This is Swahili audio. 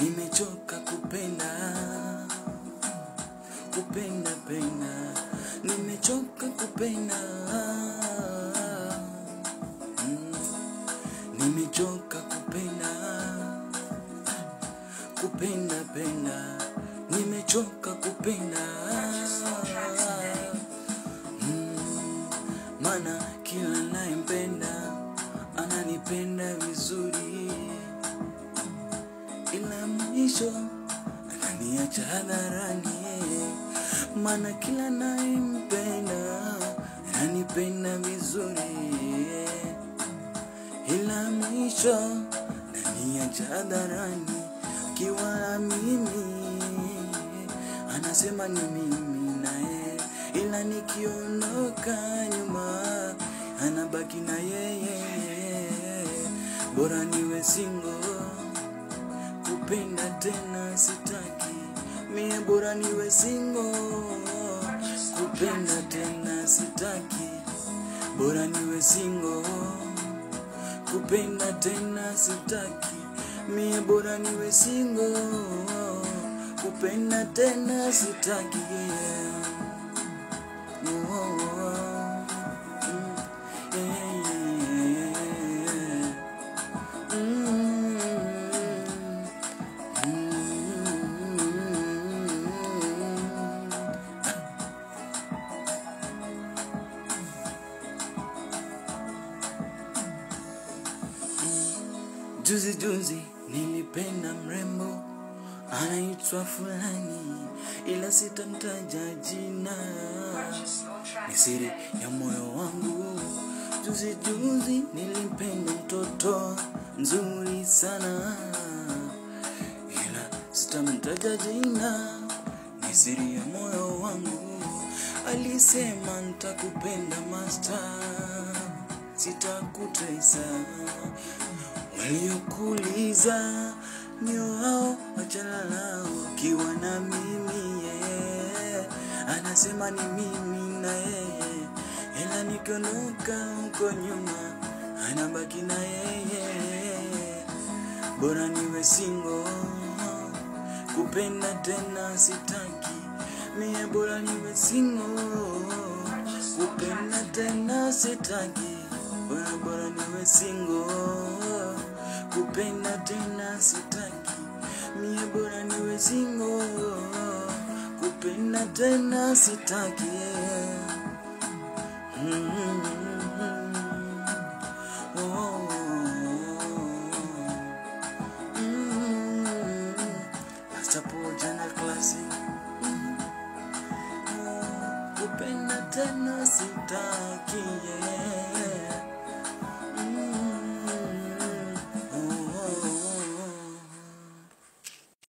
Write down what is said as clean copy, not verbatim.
Nimechoka kupenda, kupenda penda. Nimechoka kupenda, nimechoka kupenda, kupenda penda. Nimechoka kupenda, mana kila nayempenda ananipenda vizuri, ila mwisho ananiacha hadharani. Mana kila nayempenda ananipenda vizuri, ila mwisho ananiacha hadharani. Kiwa mimi anasema ni mimi naye, ila nikiondoka nyuma anabaki na yeye. Bora niwe single, kupenda tena sitaki. Mie bora niwe single, kupenda tena sitaki. Bora niwe single, kupenda tena sitaki. Mie bora niwe single, kupenda tena sitaki. Juzi nilipenda mrembo anaitwa fulani, ila sitamtaja jina, ni siri ya moyo wangu. Juzi nilipenda mtoto mzuri sana, ila sitamtaja jina, ni siri ya moyo wangu. Alisema nitakupenda master, sitakutesa. Waliokuuliza ndio hao, achana nao. Kiwa na mimi anasema ni mimi na yeye, ila nikiondoka huko nyuma anabaki na yeye. Bora niwe single, kupenda tena sitaki. Mie bora niwe single, kupenda tena sitaki. Bora niwe single, kupenda tena sitaki. Mie bora niwe single, kupenda tena sitaki. Jana klasi, kupenda tena sitaki.